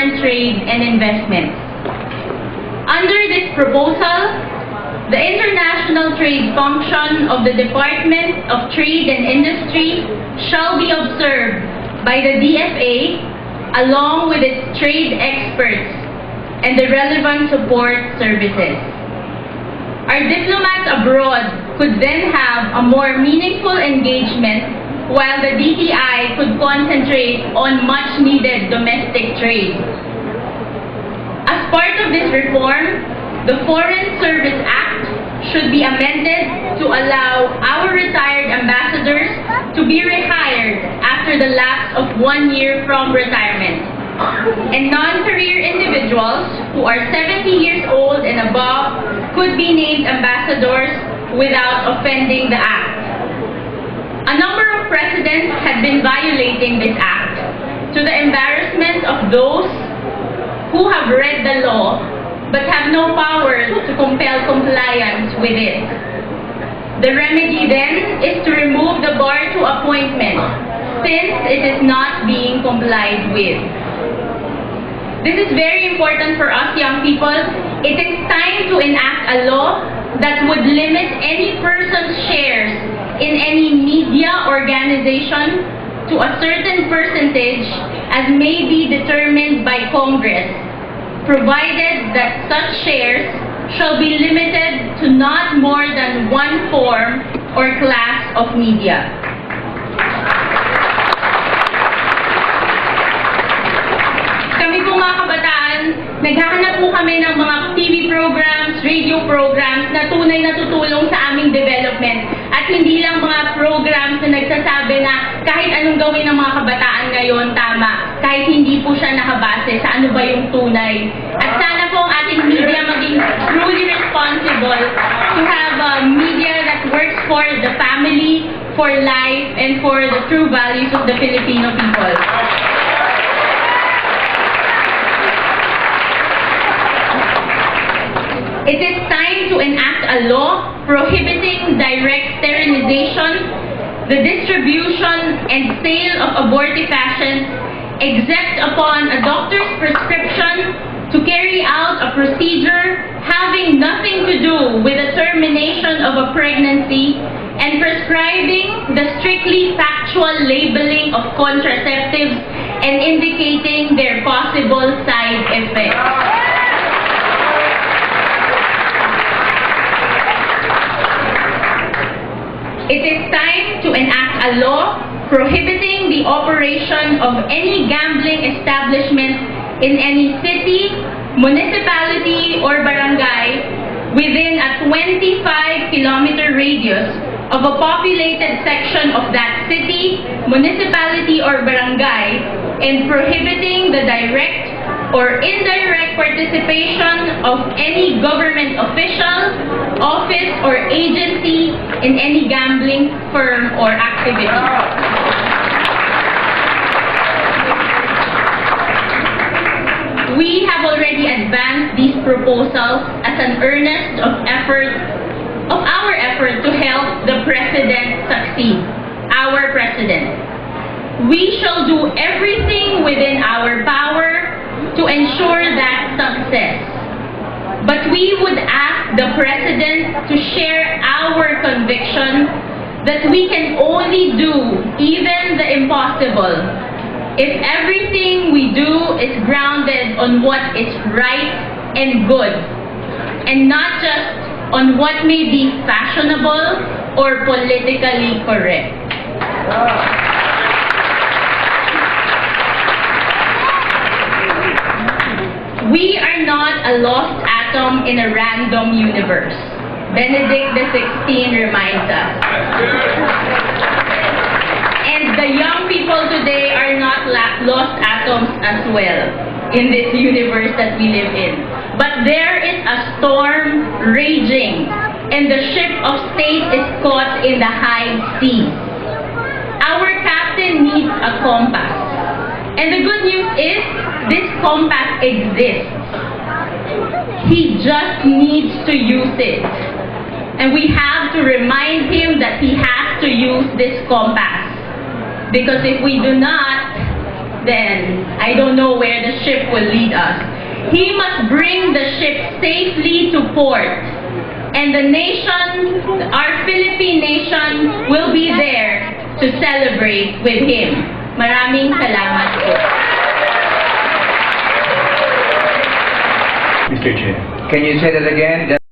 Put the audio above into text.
foreign trade and investment. Under this proposal, the international trade function of the Department of Trade and Industry shall be observed by the DFA along with its trade experts and the relevant support services. Our diplomats abroad could then have a more meaningful engagement while the DTI could concentrate on much-needed domestic trade. As part of this reform, the Foreign Service Act should be amended to allow our retired ambassadors to be rehired after the lapse of 1 year from retirement. And non-career individuals who are 70 years old and above could be named ambassadors without offending the Act. A number of presidents had been violating this Act to the embarrassment of those who have read the law but have no power to compel compliance with it. The remedy then is to remove the bar to appointment since it is not being complied with. This is very important for us young people. It is time to enact a law that would limit any person's shares in any media organization to a certain percentage as may be determined by Congress, provided that such shares shall be limited to not more than one form or class of media. Kami po mga kabataan, naghahanap po kami ng mga TV programs, radio programs na tunay na tutulong sa aming development at hindi lang mga programs na nagsasabi na kahit anong gawin ng mga kabataan ngayon, tama, kahit hindi po siya nakabase sa ano ba yung tunay. At sana po ang ating media maging truly responsible to have a media that works for the family, for life, and for the true values of the Filipino people. It is time to enact a law prohibiting direct sterilization, the distribution and sale of abortifacients, except upon a doctor's prescription to carry out a procedure having nothing to do with the termination of a pregnancy, and prescribing the strictly factual labeling of contraceptives and indicating their possible side effects. It is time to enact a law prohibiting the operation of any gambling establishment in any city, municipality, or barangay within a 25-kilometer radius of a populated section of that city, municipality, or barangay, and prohibiting the direct or indirect participation of any government official, office, or agency in any gambling firm or activity. We have already advanced these proposals as an earnest of our effort to help the President succeed, our President. We shall do everything within our power to ensure that success. But we would ask the President to share our conviction that we can only do even the impossible if everything we do is grounded on what is right and good, and not just on what may be fashionable or politically correct. We are not a lost atom in a random universe. Benedict XVI reminds us. And the young people today are not lost atoms as well in this universe that we live in. But there is a storm raging, and the ship of state is caught in the high seas. Our captain needs a compass. And the good news is, this compass exists. He just needs to use it. And we have to remind him that he has to use this compass. Because if we do not, then I don't know where the ship will lead us. He must bring the ship safely to port. And the nation, our Philippine nation, will be there to celebrate with him. Maraming salamat po. Mr. Chair. Can you say that again?